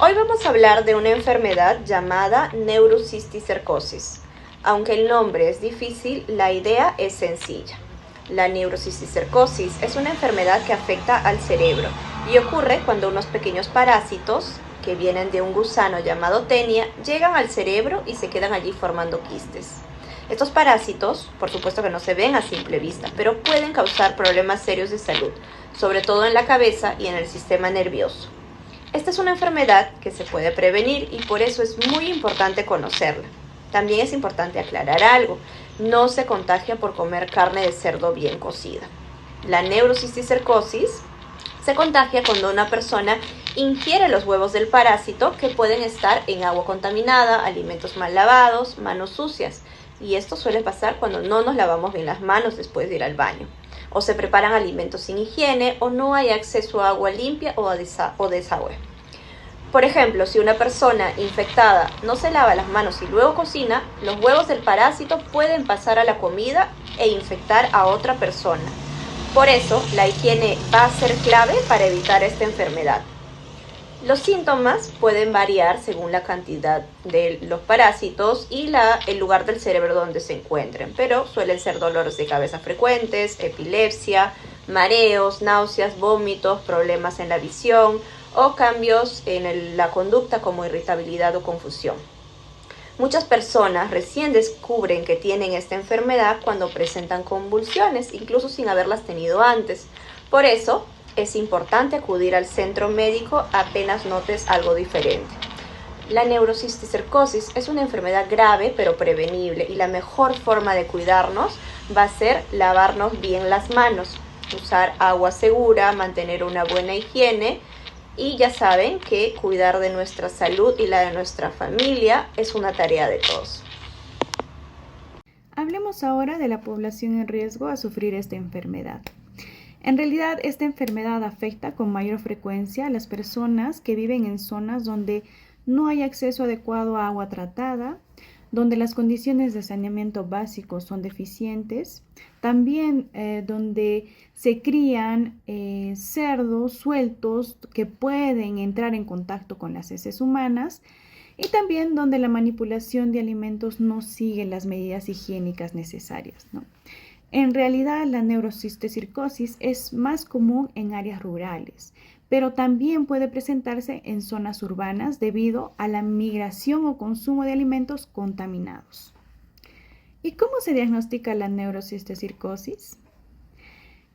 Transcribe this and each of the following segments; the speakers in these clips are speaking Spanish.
Hoy vamos a hablar de una enfermedad llamada neurocisticercosis. Aunque el nombre es difícil, la idea es sencilla. La neurocisticercosis es una enfermedad que afecta al cerebro y ocurre cuando unos pequeños parásitos que vienen de un gusano llamado Taenia llegan al cerebro y se quedan allí formando quistes. Estos parásitos, por supuesto que no se ven a simple vista, pero pueden causar problemas serios de salud, sobre todo en la cabeza y en el sistema nervioso. Esta es una enfermedad que se puede prevenir y por eso es muy importante conocerla. También es importante aclarar algo: no se contagia por comer carne de cerdo bien cocida. La neurocisticercosis se contagia cuando una persona ingiere los huevos del parásito, que pueden estar en agua contaminada, alimentos mal lavados, manos sucias. Y esto suele pasar cuando no nos lavamos bien las manos después de ir al baño, o se preparan alimentos sin higiene, o no hay acceso a agua limpia o desagüe. Por ejemplo, si una persona infectada no se lava las manos y luego cocina, los huevos del parásito pueden pasar a la comida e infectar a otra persona. Por eso, la higiene va a ser clave para evitar esta enfermedad. Los síntomas pueden variar según la cantidad de los parásitos y el lugar del cerebro donde se encuentren, pero suelen ser dolores de cabeza frecuentes, epilepsia, mareos, náuseas, vómitos, problemas en la visión o cambios en la conducta como irritabilidad o confusión. Muchas personas recién descubren que tienen esta enfermedad cuando presentan convulsiones, incluso sin haberlas tenido antes. Por eso, es importante acudir al centro médico apenas notes algo diferente. La neurocisticercosis es una enfermedad grave pero prevenible, y la mejor forma de cuidarnos va a ser lavarnos bien las manos, usar agua segura, mantener una buena higiene, y ya saben que cuidar de nuestra salud y la de nuestra familia es una tarea de todos. Hablemos ahora de la población en riesgo a sufrir esta enfermedad. En realidad, esta enfermedad afecta con mayor frecuencia a las personas que viven en zonas donde no hay acceso adecuado a agua tratada, donde las condiciones de saneamiento básicos son deficientes, también donde se crían cerdos sueltos que pueden entrar en contacto con las heces humanas, y también donde la manipulación de alimentos no sigue las medidas higiénicas necesarias, ¿no? En realidad, la neurocisticercosis es más común en áreas rurales, pero también puede presentarse en zonas urbanas debido a la migración o consumo de alimentos contaminados. ¿Y cómo se diagnostica la neurocisticercosis?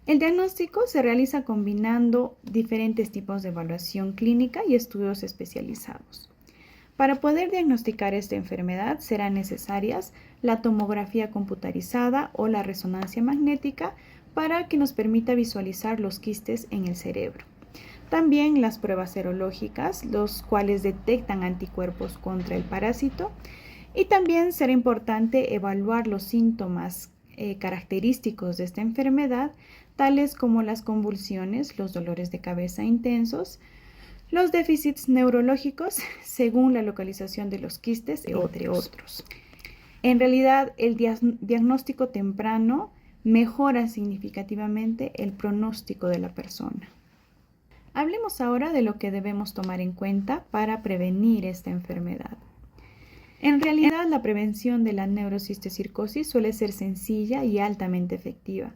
El diagnóstico se realiza combinando diferentes tipos de evaluación clínica y estudios especializados. Para poder diagnosticar esta enfermedad serán necesarias la tomografía computarizada o la resonancia magnética para que nos permita visualizar los quistes en el cerebro. También las pruebas serológicas, los cuales detectan anticuerpos contra el parásito, y también será importante evaluar los síntomas característicos de esta enfermedad, tales como las convulsiones, los dolores de cabeza intensos, los déficits neurológicos según la localización de los quistes, entre otros. En realidad, el diagnóstico temprano mejora significativamente el pronóstico de la persona. Hablemos ahora de lo que debemos tomar en cuenta para prevenir esta enfermedad. En realidad, la prevención de la neurocisticercosis suele ser sencilla y altamente efectiva,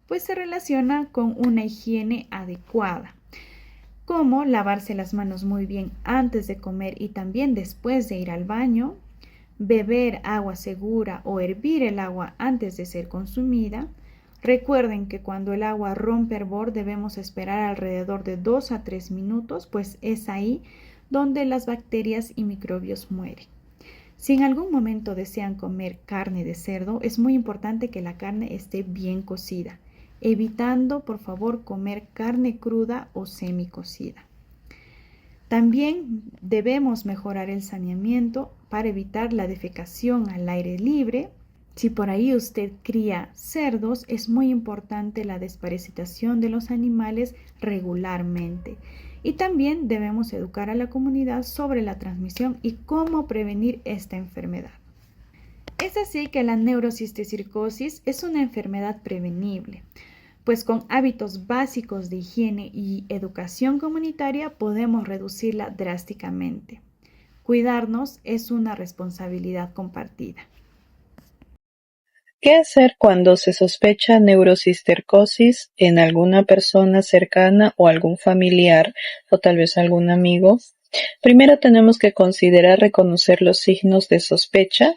pues se relaciona con una higiene adecuada, como lavarse las manos muy bien antes de comer y también después de ir al baño, beber agua segura o hervir el agua antes de ser consumida. Recuerden que cuando el agua rompe hervor debemos esperar alrededor de 2 a 3 minutos, pues es ahí donde las bacterias y microbios mueren. Si en algún momento desean comer carne de cerdo, es muy importante que la carne esté bien cocida, evitando por favor comer carne cruda o semicocida. También debemos mejorar el saneamiento para evitar la defecación al aire libre. Si por ahí usted cría cerdos, es muy importante la desparasitación de los animales regularmente. Y también debemos educar a la comunidad sobre la transmisión y cómo prevenir esta enfermedad. Es así que la neurocisticercosis es una enfermedad prevenible. pues con hábitos básicos de higiene y educación comunitaria podemos reducirla drásticamente. Cuidarnos es una responsabilidad compartida. ¿Qué hacer cuando se sospecha neurocisticercosis en alguna persona cercana o algún familiar o tal vez algún amigo? Primero tenemos que considerar reconocer los signos de sospecha.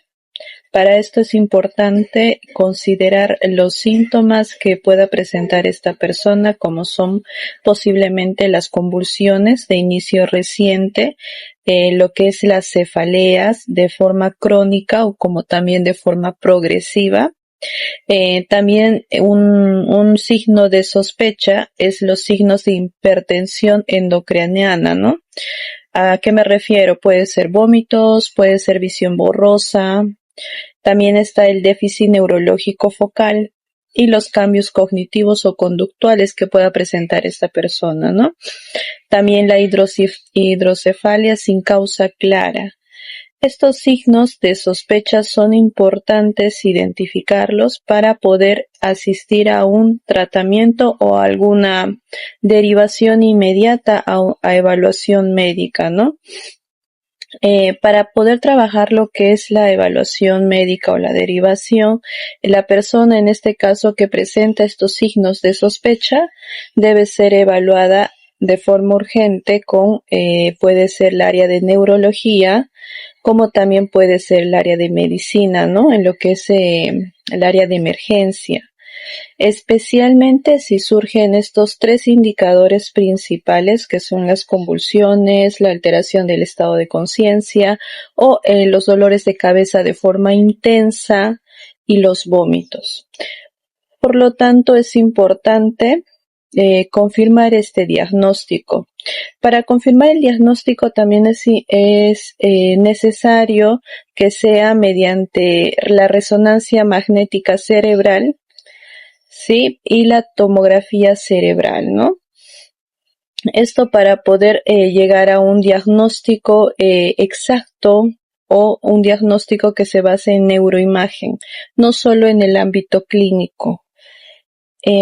Para esto es importante considerar los síntomas que pueda presentar esta persona, como son posiblemente las convulsiones de inicio reciente, lo que es las cefaleas de forma crónica o como también de forma progresiva. También un signo de sospecha es los signos de hipertensión endocrinal, ¿no? ¿A qué me refiero? Puede ser vómitos, puede ser visión borrosa. También está el déficit neurológico focal y los cambios cognitivos o conductuales que pueda presentar esta persona, ¿no? También la hidrocefalia sin causa clara. Estos signos de sospecha son importantes identificarlos para poder asistir a un tratamiento o alguna derivación inmediata a evaluación médica, ¿no? Para poder trabajar lo que es la evaluación médica o la derivación, la persona en este caso que presenta estos signos de sospecha debe ser evaluada de forma urgente con, puede ser el área de neurología, como también puede ser el área de medicina, ¿no? En lo que es el área de emergencia. Especialmente si surgen estos tres indicadores principales que son las convulsiones, la alteración del estado de conciencia o los dolores de cabeza de forma intensa y los vómitos. Por lo tanto, es importante confirmar este diagnóstico. Para confirmar el diagnóstico también es necesario que sea mediante la resonancia magnética cerebral, ¿sí? Y la tomografía cerebral, ¿no? Esto para poder llegar a un diagnóstico exacto o un diagnóstico que se base en neuroimagen, no solo en el ámbito clínico.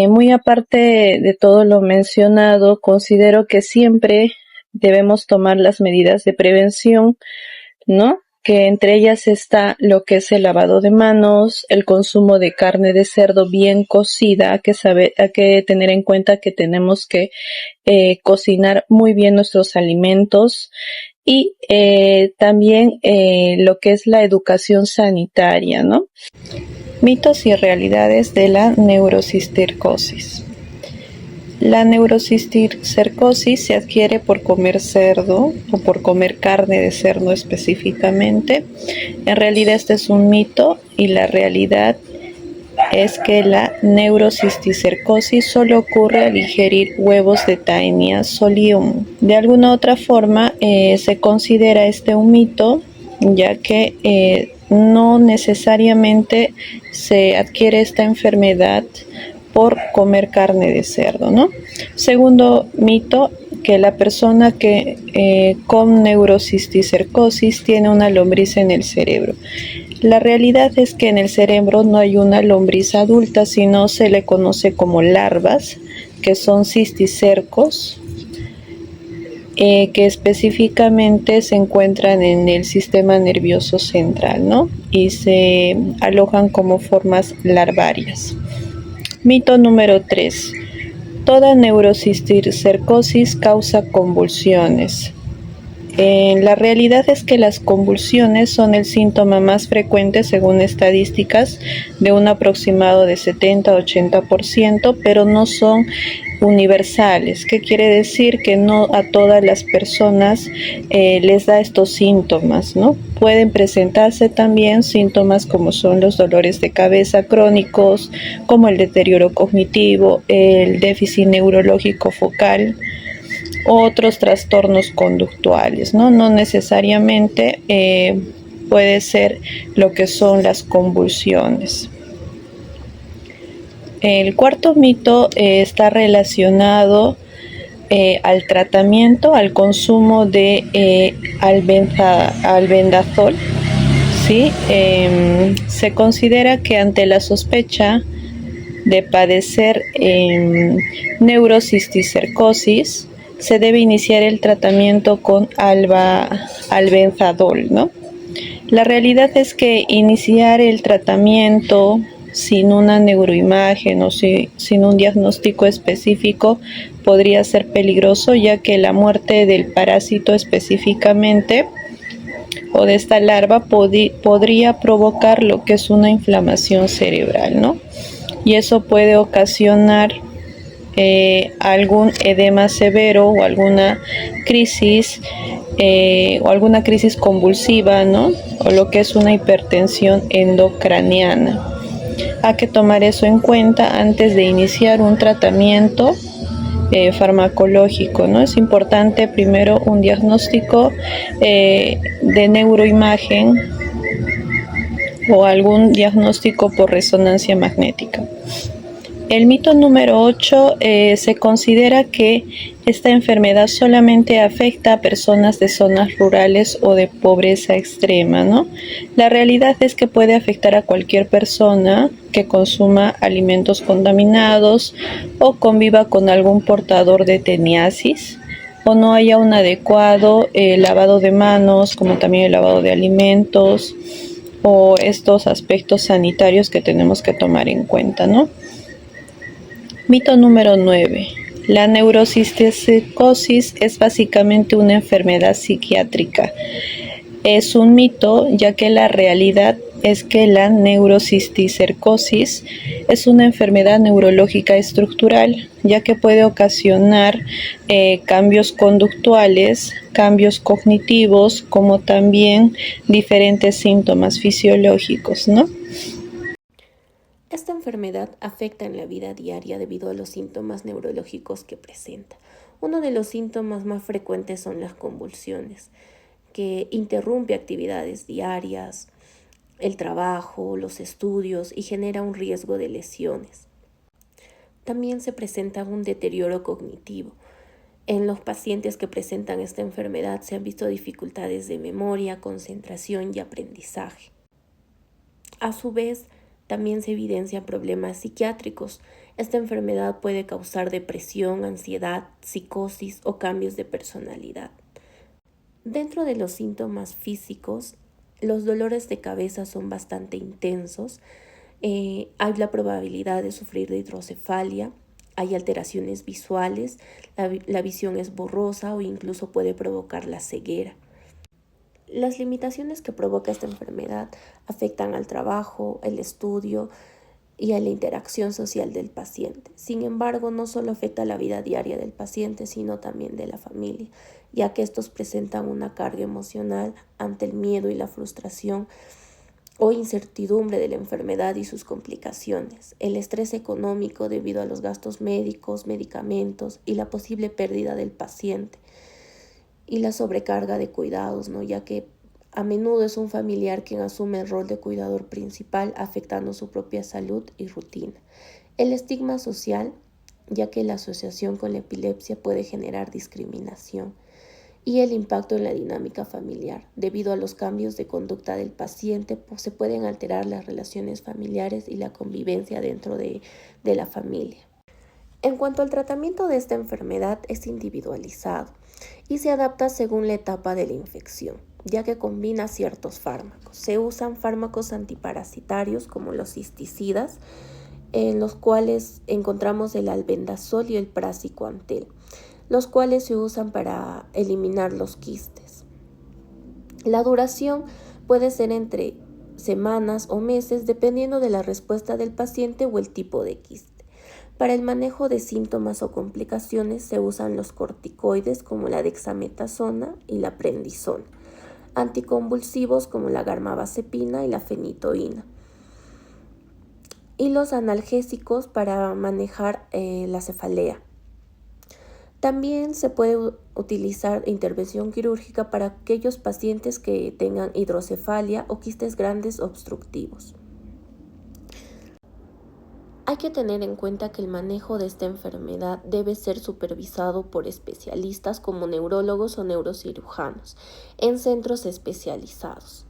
Muy aparte de todo lo mencionado, considero que siempre debemos tomar las medidas de prevención, ¿no? Que entre ellas está lo que es el lavado de manos, el consumo de carne de cerdo bien cocida. Hay que tener en cuenta que tenemos que cocinar muy bien nuestros alimentos y también lo que es la educación sanitaria, ¿no? Mitos y realidades de la neurocisticercosis. La neurocisticercosis se adquiere por comer cerdo o por comer carne de cerdo específicamente. En realidad este es un mito y la realidad es que la neurocisticercosis solo ocurre al ingerir huevos de Taenia solium. De alguna otra forma se considera este un mito, ya que no necesariamente se adquiere esta enfermedad por comer carne de cerdo, ¿no? Segundo mito, que la persona que con neurocisticercosis tiene una lombriz en el cerebro. La realidad es que en el cerebro no hay una lombriz adulta, sino se le conoce como larvas, que son cisticercos, que específicamente se encuentran en el sistema nervioso central, ¿no? Y se alojan como formas larvarias. Mito número 3. Toda neurocisticercosis causa convulsiones. La realidad es que las convulsiones son el síntoma más frecuente según estadísticas de un aproximado de 70-80%, pero no son universales. ¿Qué quiere decir? Que no a todas las personas les da estos síntomas, ¿no? Pueden presentarse también síntomas como son los dolores de cabeza crónicos, como el deterioro cognitivo, el déficit neurológico focal, otros trastornos conductuales, ¿no? No necesariamente puede ser lo que son las convulsiones. El cuarto mito está relacionado al tratamiento, al consumo de albendazol, ¿sí? Se considera que ante la sospecha de padecer neurocisticercosis, se debe iniciar el tratamiento con albendazol, ¿no? La realidad es que iniciar el tratamiento sin una neuroimagen o sin un diagnóstico específico podría ser peligroso, ya que la muerte del parásito específicamente o de esta larva podría provocar lo que es una inflamación cerebral, ¿no? Y eso puede ocasionar algún edema severo o alguna crisis convulsiva, ¿no? O lo que es una hipertensión endocraniana. Hay que tomar eso en cuenta antes de iniciar un tratamiento farmacológico, ¿no? Es importante primero un diagnóstico de neuroimagen o algún diagnóstico por resonancia magnética. El mito número 8, se considera que esta enfermedad solamente afecta a personas de zonas rurales o de pobreza extrema, ¿no? La realidad es que puede afectar a cualquier persona que consuma alimentos contaminados o conviva con algún portador de teniasis o no haya un adecuado lavado de manos, como también el lavado de alimentos o estos aspectos sanitarios que tenemos que tomar en cuenta, ¿no? Mito número 9. La neurocisticercosis es básicamente una enfermedad psiquiátrica. Es un mito, ya que la realidad es que la neurocisticercosis es una enfermedad neurológica estructural, ya que puede ocasionar cambios conductuales, cambios cognitivos, como también diferentes síntomas fisiológicos, ¿no? Esta enfermedad afecta en la vida diaria debido a los síntomas neurológicos que presenta. Uno de los síntomas más frecuentes son las convulsiones, que interrumpe actividades diarias, el trabajo, los estudios y genera un riesgo de lesiones. También se presenta un deterioro cognitivo. En los pacientes que presentan esta enfermedad se han visto dificultades de memoria, concentración y aprendizaje. A su vez, también se evidencian problemas psiquiátricos. Esta enfermedad puede causar depresión, ansiedad, psicosis o cambios de personalidad. Dentro de los síntomas físicos, los dolores de cabeza son bastante intensos. Hay la probabilidad de sufrir de hidrocefalia, hay alteraciones visuales, la visión es borrosa o incluso puede provocar la ceguera. Las limitaciones que provoca esta enfermedad afectan al trabajo, el estudio y a la interacción social del paciente. Sin embargo, no solo afecta la vida diaria del paciente, sino también de la familia, ya que estos presentan una carga emocional ante el miedo y la frustración o incertidumbre de la enfermedad y sus complicaciones, el estrés económico debido a los gastos médicos, medicamentos y la posible pérdida del paciente, y la sobrecarga de cuidados, ¿no? Ya que a menudo es un familiar quien asume el rol de cuidador principal, afectando su propia salud y rutina. El estigma social, ya que la asociación con la epilepsia puede generar discriminación, y el impacto en la dinámica familiar. Debido a los cambios de conducta del paciente, se pueden alterar las relaciones familiares y la convivencia dentro de la familia. En cuanto al tratamiento de esta enfermedad, es individualizado y se adapta según la etapa de la infección, ya que combina ciertos fármacos. Se usan fármacos antiparasitarios como los cisticidas, en los cuales encontramos el albendazol y el praziquantel, los cuales se usan para eliminar los quistes. La duración puede ser entre semanas o meses dependiendo de la respuesta del paciente o el tipo de quiste. Para el manejo de síntomas o complicaciones se usan los corticoides como la dexametasona y la prednisona, anticonvulsivos como la garbamazepina y la fenitoína, y los analgésicos para manejar la cefalea. También se puede utilizar intervención quirúrgica para aquellos pacientes que tengan hidrocefalia o quistes grandes obstructivos. Hay que tener en cuenta que el manejo de esta enfermedad debe ser supervisado por especialistas como neurólogos o neurocirujanos en centros especializados.